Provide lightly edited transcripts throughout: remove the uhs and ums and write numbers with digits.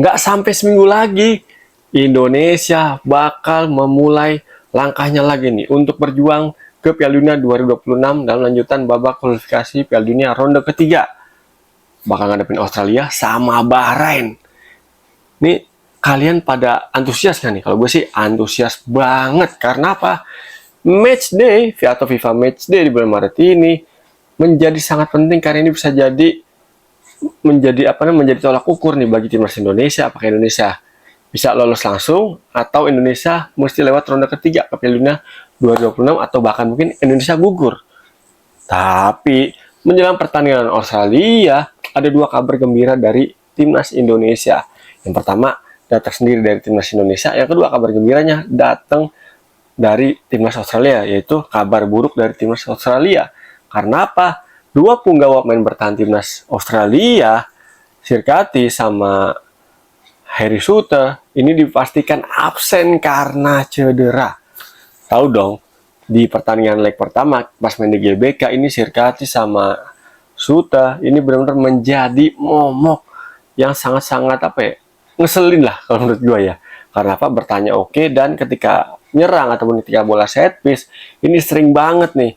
nggak sampai seminggu lagi Indonesia bakal memulai langkahnya lagi nih untuk berjuang ke Piala Dunia 2026 dalam lanjutan babak kualifikasi Piala Dunia ronde ketiga. Bakal ngadepin Australia sama Bahrain. Nih kalian pada antusias kan nih? Kalau gue sih antusias banget. Karena apa? Match day atau FIFA Match Day di bulan Maret ini menjadi sangat penting karena ini bisa menjadi tolak ukur nih bagi timnas Indonesia. Apakah Indonesia bisa lolos langsung atau Indonesia mesti lewat ronde ketiga ke Piala Dunia 2026 atau bahkan mungkin Indonesia gugur. Tapi menjelang pertandingan Australia ada dua kabar gembira dari timnas Indonesia. Yang pertama datang sendiri dari timnas Indonesia, yang kedua kabar gembiranya datang dari timnas Australia, yaitu kabar buruk dari timnas Australia. Karena apa? Dua punggawa pemain bertahan timnas Australia, Sirkati sama Harry Souther, ini dipastikan absen karena cedera. Tahu dong, di pertandingan leg pertama pas main di GBK ini Sirkati sama Souther ini benar-benar menjadi momok yang sangat-sangat ngeselin lah kalau menurut gue ya. Karena apa? Bertanya oke, dan ketika nyerang ataupun ketika bola set piece ini sering banget nih.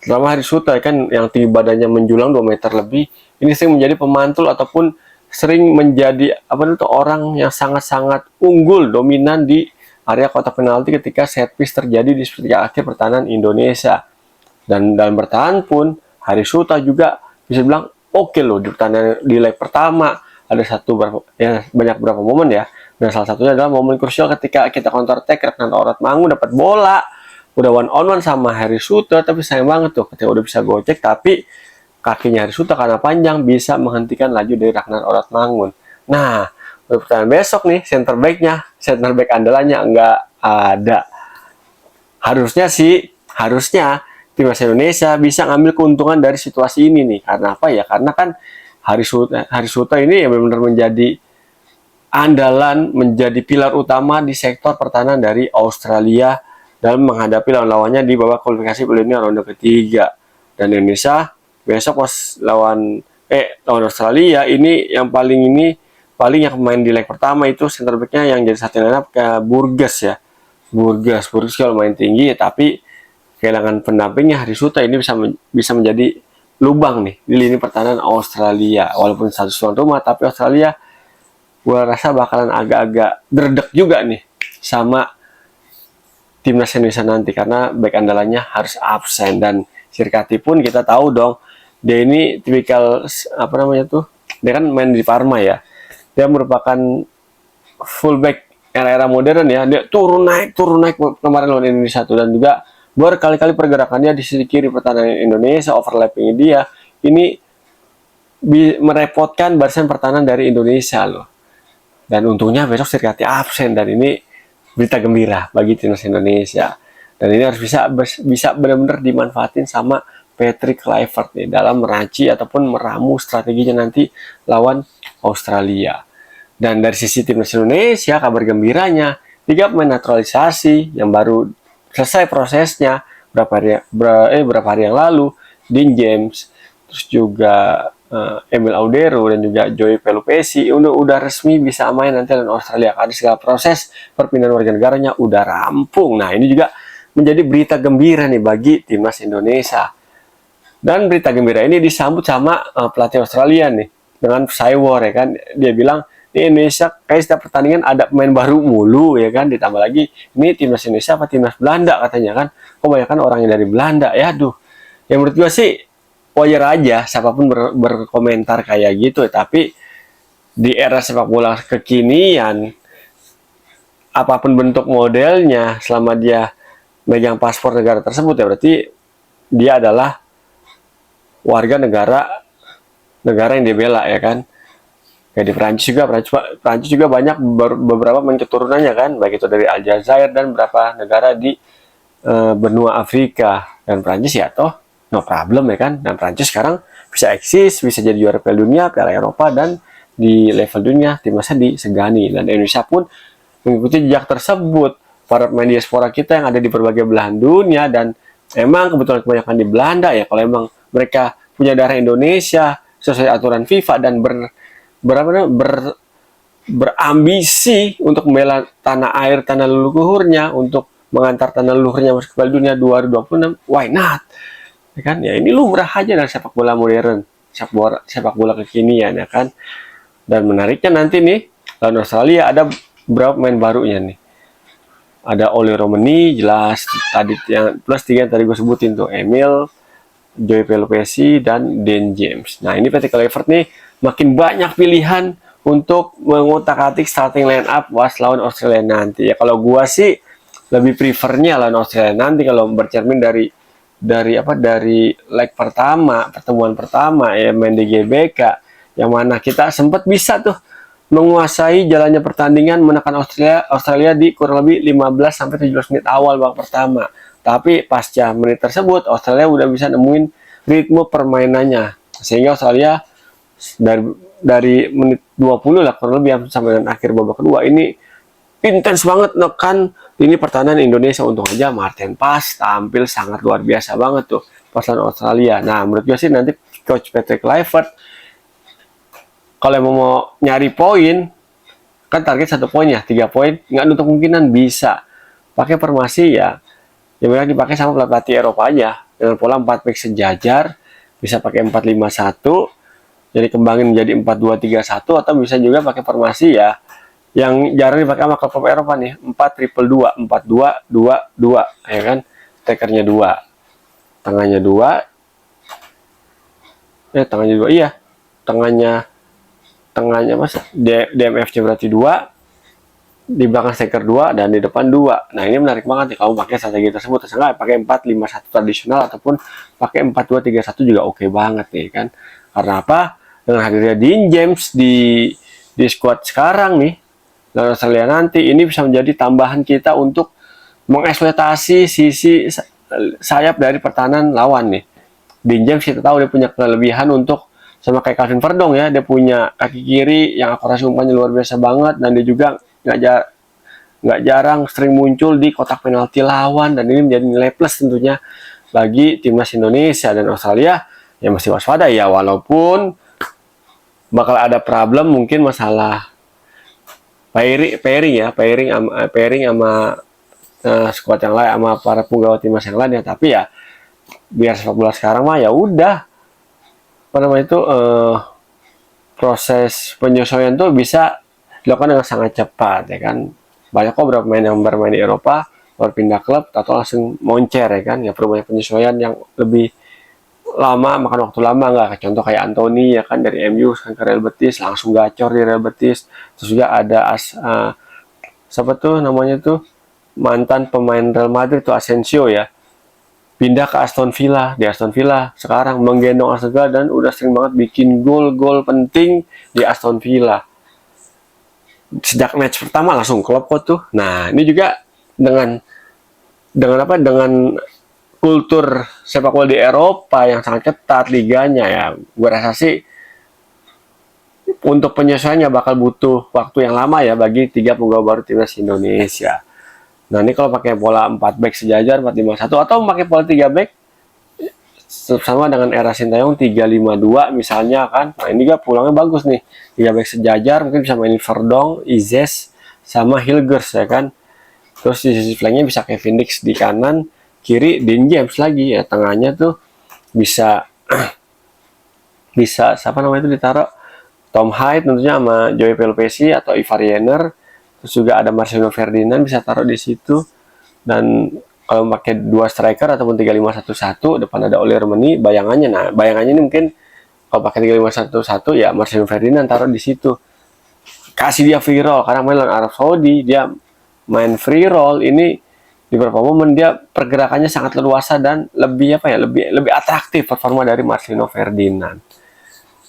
Terutama Harry Souther kan yang tinggi badannya menjulang 2 meter lebih, ini sering menjadi pemantul ataupun sering menjadi orang yang sangat-sangat unggul dominan di area kotak penalti ketika set piece terjadi di sepertiga akhir pertahanan Indonesia. Dan dalam bertahan pun Harry Souther juga bisa bilang oke loh di pertandingan di leg pertama. Ada banyak beberapa momen ya. Dan salah satunya adalah momen krusial ketika kita counter attack, Ragnar Oratmangun dapat bola, udah one on one sama Harry Souther, tapi sayang banget tuh ketika udah bisa gocek, tapi kakinya Harry Souther karena panjang bisa menghentikan laju dari Ragnar Oratmangun. Nah, untuk pertandingan besok nih, center back andalannya nggak ada. Harusnya timnas Indonesia bisa ngambil keuntungan dari situasi ini nih. Karena apa ya? Karena kan Harry Souther ini ya benar-benar menjadi andalan, menjadi pilar utama di sektor pertahanan dari Australia dalam menghadapi lawan-lawannya di babak kualifikasi Piala Dunia ronde ketiga. Dan Indonesia besok lawan Australia ini yang paling yang pemain di leg pertama itu center back-nya yang jadi satu line up ke Burgess ya. Burgess kalau main tinggi ya, tapi kehilangan pendampingnya Harry Souther ini bisa menjadi lubang nih di lini pertahanan Australia. Walaupun satu tuan rumah, tapi Australia gue rasa bakalan agak-agak dredeg juga nih sama timnas Indonesia nanti karena back andalannya harus absen. Dan Sirkati pun kita tahu dong, dia ini tipikal dia kan main di Parma ya, dia merupakan fullback era-era modern ya, dia turun naik kemarin lawan Indonesia tuh, dan juga berkali-kali pergerakannya di sisi kiri pertahanan Indonesia, overlapping dia ini merepotkan barisan pertahanan dari Indonesia loh. Dan untungnya besok Sirkati absen, dan ini berita gembira bagi timnas Indonesia. Dan ini harus bisa benar-benar dimanfaatin sama Patrick Kluivert nih dalam meraci ataupun meramu strateginya nanti lawan Australia. Dan dari sisi timnas Indonesia, kabar gembiranya 3 pemain naturalisasi yang baru selesai prosesnya berapa hari yang lalu, Dean James, terus juga Emil Audero dan juga Joey Pelupesi udah resmi bisa main nanti lawan Australia karena segala proses perpindahan warga negaranya udah rampung. Nah, ini juga menjadi berita gembira nih bagi timnas Indonesia. Dan berita gembira ini disambut sama pelatih Australia nih dengan Cywar ya kan. Dia bilang di Indonesia kayak setiap pertandingan ada pemain baru mulu ya kan, ditambah lagi ini timnas Indonesia apa timnas Belanda katanya kan, kebanyakan orangnya dari Belanda ya. Yang menurut gue sih wajar aja siapapun berkomentar kayak gitu ya, tapi di era sepak bola kekinian apapun bentuk modelnya selama dia megang paspor negara tersebut ya berarti dia adalah warga negara yang dia bela ya kan. Kayak di Prancis juga banyak beberapa pemain keturunannya kan, baik itu dari Aljazair dan beberapa negara di benua Afrika. Dan Prancis ya toh no problem ya kan. Dan Prancis sekarang bisa eksis, bisa jadi juara Piala Dunia, Piala Eropa, dan di level dunia timnasnya disegani. Dan Indonesia pun mengikuti jejak tersebut. Para pemain diaspora kita yang ada di berbagai belahan dunia, dan emang kebetulan kebanyakan di Belanda ya, kalau emang mereka punya darah Indonesia sesuai aturan FIFA dan berambisi untuk membela tanah air, tanah leluhurnya, untuk mengantar tanah leluhurnya masuk ke Piala Dunia 2026, why not? Ya kan? Ya ini lumrah aja dari sepak bola modern, sepak bola kekinian ya kan. Dan menariknya nanti nih, lawan Australia ada berapa pemain barunya nih. Ada Oli Romani, jelas tadi yang plus 3 yang tadi gue sebutin tuh, Emil, Joey Pelopesi, dan Dan James. Nah ini PT Kluivert nih makin banyak pilihan untuk mengutak-atik starting line up pas lawan Australia nanti. Ya kalau gua sih lebih prefernya lawan Australia nanti kalau bercermin dari leg pertama, pertemuan pertama ya main di GBK, yang mana kita sempat bisa tuh menguasai jalannya pertandingan, menekan Australia di kurang lebih 15 sampai 17 menit awal babak pertama. Tapi pasca menit tersebut Australia udah bisa nemuin ritme permainannya, sehingga Australia dari menit 20 lah kurang lebih sampai dengan akhir babak kedua ini intens banget nekan ini pertahanan Indonesia. Untung aja Martin Paes tampil sangat luar biasa banget tuh pas lawan Australia. Nah menurut gue sih nanti coach Patrick Kluivert kalau mau nyari poin, kan target 1 poin ya, 3 poin, nggak nutup kemungkinan bisa pakai formasi ya yang dipakai sama pelatih Eropa aja, dengan pola 4 back sejajar, bisa pakai 4-5-1, jadi kembangin menjadi 4-2-3-1, atau bisa juga pakai formasi ya yang jarang dipakai sama klub Eropa nih, 4-2-2, 4-2-2-2, ya kan, strikernya 2, tengahnya 2, tengahnya 2, iya, tengahnya mas DMF-nya berarti 2, di belakang striker 2, dan di depan 2. Nah ini menarik banget nih kamu pakai strategi tersebut, terserah pakai 4-5-1 tradisional ataupun pakai 4-2-3-1 juga oke banget nih kan. Karena apa? Dengan hadirnya Dean James di squad sekarang nih, dan Australia nanti, ini bisa menjadi tambahan kita untuk mengeksploitasi sisi sayap dari pertahanan lawan nih. Dean James kita tahu dia punya kelebihan untuk sama kayak Calvin Verdong ya, dia punya kaki kiri yang akurasi umpannya luar biasa banget, dan dia juga nggak jarang sering muncul di kotak penalti lawan, dan ini menjadi nilai plus tentunya bagi timnas Indonesia. Dan Australia ya masih waspada ya, walaupun bakal ada problem mungkin masalah pairing sama squad yang lain, sama para penggawa timnas yang lain ya. Tapi ya biar sepak bola sekarang mah ya udah, apa namanya itu proses penyesuaian tuh bisa dilakukan dengan sangat cepat ya kan. Banyak kok beberapa pemain yang bermain di Eropa baru pindah klub atau langsung moncer ya kan, ya perlu banyak penyesuaian yang lebih lama, makan waktu lama nggak. Contoh kayak Anthony ya kan, dari MU kan ke Real Betis, langsung gacor di Real Betis. Terus juga ada siapa tuh namanya tuh, mantan pemain Real Madrid tuh, Asensio ya, pindah ke Aston Villa. Di Aston Villa sekarang menggendong Arsenal dan udah sering banget bikin gol-gol penting di Aston Villa. Sejak match pertama langsung klop kok tuh. Nah, ini juga dengan kultur sepak bola di Eropa yang sangat ketat liganya ya. Gue rasa sih untuk penyesuaiannya bakal butuh waktu yang lama ya bagi 3 penggawa baru timnas Indonesia. Nah ini kalau pakai pola 4 back sejajar 4-5-1 atau pakai pola 3 back sama dengan era Sintayong 3-5-2 misalnya kan. Nah ini juga pulangnya bagus nih, 3 back sejajar, mungkin bisa mainin Verdong, Izes sama Hilgers ya kan. Terus di sisi flanknya bisa Kevin Dix di kanan, kiri Dean James lagi ya, tengahnya tuh bisa siapa namanya itu ditaruh Tom Hyde tentunya sama Joey Pelopesi atau Ivar Jenner. Terus juga ada Marcelino Ferdinand bisa taruh di situ. Dan kalau pakai 2 striker ataupun 3-5-1-1, depan ada Oli Romani, bayangannya ini mungkin kalau pakai 3-5-1-1 ya Marcelino Ferdinand taruh di situ. Kasih dia free roll, karena main lawan Arab Saudi dia main free roll ini di beberapa momen dia pergerakannya sangat leluasa dan lebih atraktif performa dari Marcelino Ferdinand.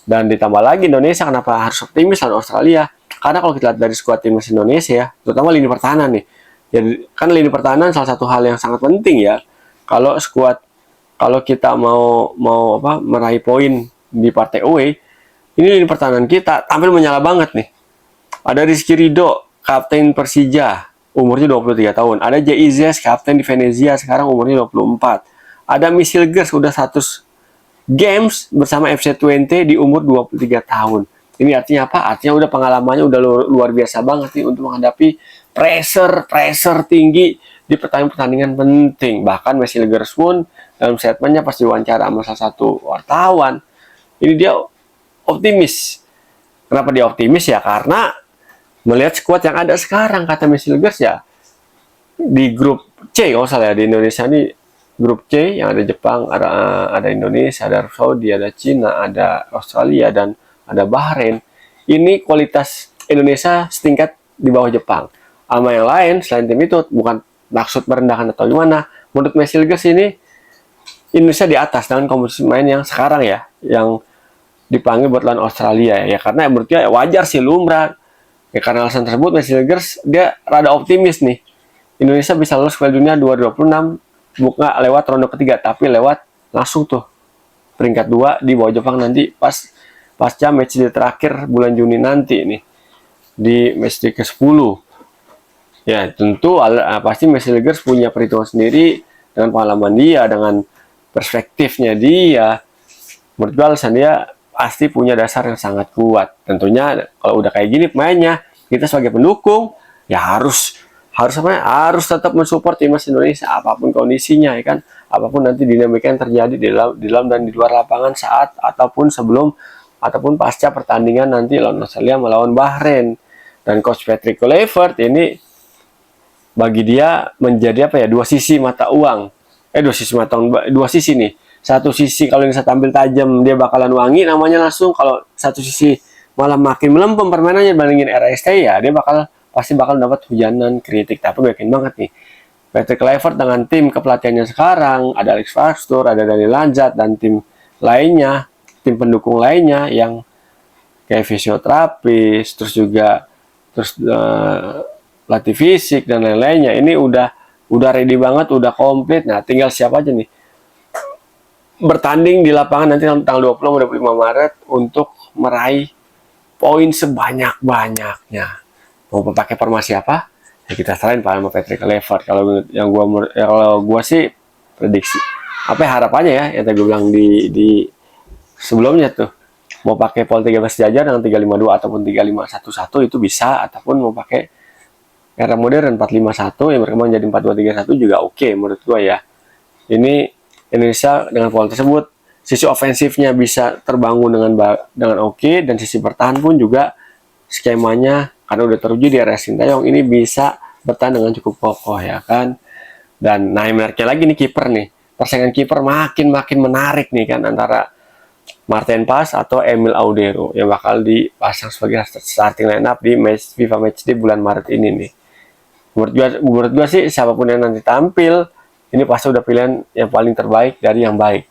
Dan ditambah lagi Indonesia kenapa harus optimis lawan Australia? Karena kalau kita lihat dari skuad timnas Indonesia, terutama lini pertahanan nih, jadi kan lini pertahanan salah satu hal yang sangat penting ya. Kalau kita mau meraih poin di partai away, ini lini pertahanan kita tampil menyala banget nih. Ada Rizky Ridho, kapten Persija, umurnya 23 tahun. Ada Izes, kapten di Venezia, sekarang umurnya 24. Ada Michel Gers, udah 100 games bersama FC Twente di umur 23 tahun. Ini artinya apa? Artinya udah pengalamannya udah luar biasa banget nih untuk menghadapi pressure tinggi di pertandingan penting. Bahkan Messi Legers pun dalam statementnya pas diwawancara sama salah satu wartawan, ini dia optimis. Kenapa dia optimis ya? Karena melihat skuad yang ada sekarang, kata Messi Legers ya, di grup C kalau salah ya, di Indonesia ini grup C yang ada Jepang, ada Indonesia, ada Arab Saudi, ada Cina, ada Australia, dan ada Bahrain. Ini kualitas Indonesia setingkat di bawah Jepang. Sama yang lain selain tim itu, bukan maksud merendahkan atau gimana. Menurut Messi Legers ini Indonesia di atas dengan komposisi main yang sekarang ya, yang dipanggil buat lawan Australia ya, karena menurut dia wajar sih, lumrah ya. Karena alasan tersebut Messi Legers dia rada optimis nih, Indonesia bisa lolos ke Dunia 2026 bukan lewat ronde ketiga, tapi lewat langsung tuh peringkat 2 di bawah Jepang nanti pasca matchday terakhir bulan Juni nanti nih, di matchday ke-10. Ya tentu pasti Messi Legers punya perhitungan sendiri dengan pengalaman dia, dengan perspektifnya dia. Menurut gue alasan dia pasti punya dasar yang sangat kuat. Tentunya kalau udah kayak gini pemainnya, kita sebagai pendukung ya harus tetap mensupport timnas Indonesia apapun kondisinya ya kan, apapun nanti dinamika yang terjadi di dalam dan di luar lapangan saat ataupun sebelum ataupun pasca pertandingan nanti lawan Australia melawan Bahrain. Dan coach Patrick Kluivert ini bagi dia menjadi apa ya, dua sisi nih. Satu sisi kalau bisa tampil tajam dia bakalan wangi namanya langsung, kalau satu sisi malah makin melempem permainannya dibandingin RST ya dia pasti bakal dapat hujanan kritik. Tapi gue yakin banget nih Patrick Kluivert dengan tim kepelatihannya sekarang, ada Alex Pastur, ada Daniel Lanzat, dan tim lainnya, tim pendukung lainnya yang kayak fisioterapis, terus latih fisik dan lain-lainnya, ini udah ready banget, udah komplit. Nah tinggal siapa aja nih bertanding di lapangan nanti tanggal 20-25 Maret untuk meraih poin sebanyak-banyaknya. Mau pakai formasi apa? Ya kita serahin sama Patrick Kluivert. Kalau gua sih prediksi apa ya, harapannya ya yang tadi gue bilang di sebelumnya tuh, mau pakai pol 13 sejajar dengan 352 ataupun 3511 itu bisa, ataupun mau pakai era modern 451 yang berkembang jadi 4231 juga oke menurut gua ya. Ini Indonesia dengan pola tersebut sisi ofensifnya bisa terbangun dengan oke, dan sisi bertahan pun juga skemanya karena udah teruji di area Sintayong ini bisa bertahan dengan cukup kokoh ya kan. Dan nah yang menariknya lagi nih kiper nih, persaingan kiper makin menarik nih kan, antara Martin Paes atau Emil Audero yang bakal dipasang sebagai starting line up di FIFA Matchday bulan Maret ini nih. Menurut gua sih siapapun yang nanti tampil ini pasti udah pilihan yang paling terbaik dari yang baik.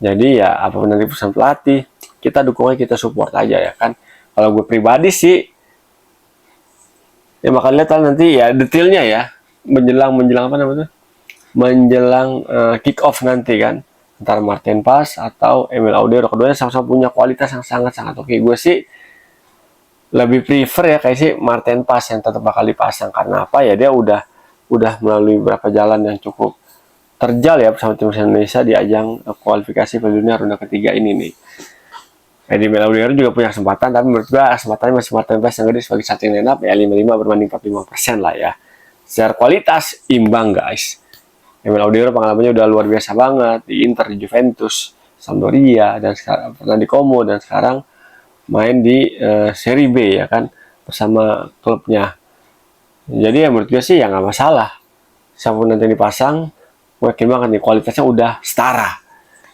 Jadi ya apapun nanti pesan pelatih, kita dukung aja, kita support aja ya kan. Kalau gue pribadi sih ya bakal lihat nanti ya detailnya ya, menjelang apa namanya, kick off nanti kan, antara Martin Paes atau Emil Audero. Keduanya sama-sama punya kualitas yang sangat oke. Gue sih lebih prefer ya kayak sih Martin Paes yang tetap bakal dipasang. Karena apa ya, dia udah melalui beberapa jalan yang cukup terjal ya bersama timnas Indonesia di ajang kualifikasi Piala Dunia ronde ketiga ini nih. Emil Audero juga punya kesempatan, tapi menurut gua kesempatannya masih Martin Paes yang gede sebagai starting line up ya, 55 berbanding 45% lah ya. Secara kualitas imbang guys. Emil Audero pengalamannya udah luar biasa banget di Inter, di Juventus, Sampdoria, dan sekarang pernah di Como, dan sekarang main di Serie B ya kan bersama klubnya. Jadi ya menurut gue sih ya nggak masalah siapapun nanti dipasang, gue yakin banget nih kualitasnya udah setara.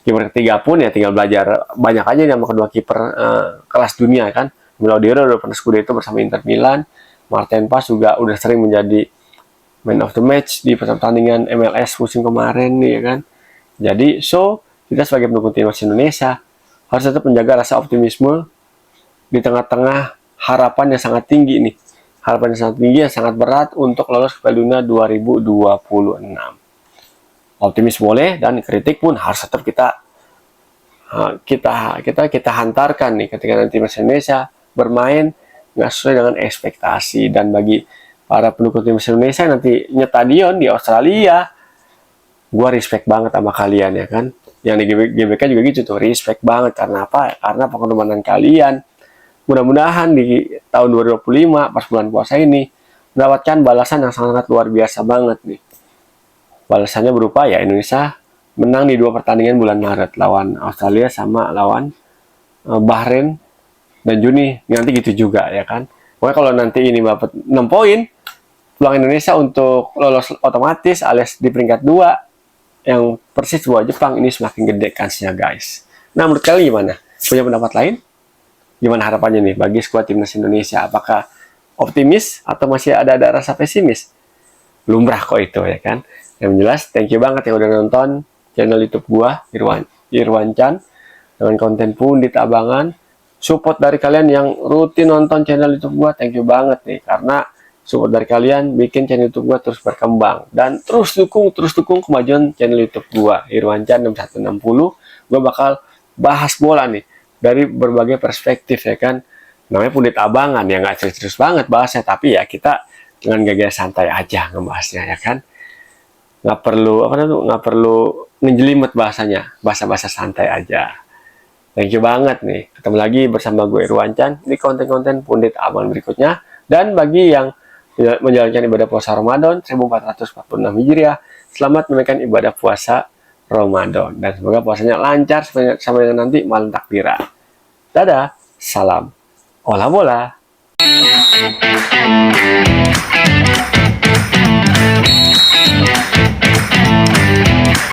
Kiper ketiga pun ya tinggal belajar banyak aja sama kedua kiper kelas dunia kan. Emil Audero udah pernah Scudetto bersama Inter Milan, Martin Paes juga udah sering menjadi man of the match di pertandingan MLS musim kemarin nih ya kan. Jadi kita sebagai pendukung timnas Indonesia harus tetap menjaga rasa optimisme di tengah-tengah harapan yang sangat tinggi nih. Harapan yang sangat tinggi, yang sangat berat untuk lolos ke Piala Dunia 2026. Optimis boleh, dan kritik pun harus tetap kita hantarkan nih ketika nanti timnas Indonesia bermain nggak sesuai dengan ekspektasi. Dan bagi para pendukung timnas Indonesia nanti nyetadion di Australia, gue respect banget sama kalian ya kan. Yang di GBK juga gitu tuh, respect banget. Karena apa? Karena pengorbanan kalian mudah-mudahan di tahun 2025 pas bulan puasa ini mendapatkan balasan yang sangat luar biasa banget nih. Balasannya berupa ya Indonesia menang di 2 pertandingan bulan Maret lawan Australia sama lawan Bahrain dan Juni nanti gitu juga ya kan. Pokoknya kalau nanti ini dapat 6 poin, peluang Indonesia untuk lolos otomatis alias di peringkat 2 yang persis buat Jepang ini semakin gede kansnya guys. Nah menurut kalian gimana? Punya pendapat lain? Gimana harapannya nih bagi skuad timnas Indonesia? Apakah optimis atau masih ada rasa pesimis? Lumrah kok itu ya kan. Yang jelas thank you banget ya udah nonton channel YouTube gua Irwan Chan dengan konten Pundit Abangan. Support dari kalian yang rutin nonton channel YouTube gua, thank you banget nih karena support dari kalian bikin channel YouTube gua terus berkembang dan terus dukung kemajuan channel YouTube gua Irwan Chan 6160. Gua bakal bahas bola nih dari berbagai perspektif ya kan. Namanya Pundit Abangan ya nggak serius banget bahasnya, tapi ya kita dengan gaya santai aja ngebahasnya ya kan. Nggak perlu ngejelimet bahasanya, bahasa santai aja. Thank you banget nih. Ketemu lagi bersama gue Irwan Chan di konten-konten Pundit Abangan berikutnya. Dan bagi yang menjalankan ibadah puasa Ramadan 1446 Hijriah, selamat menunaikan ibadah puasa Ramadan dan semoga puasanya lancar sampai dengan nanti malam takbiran. Dadah, salam olah bola.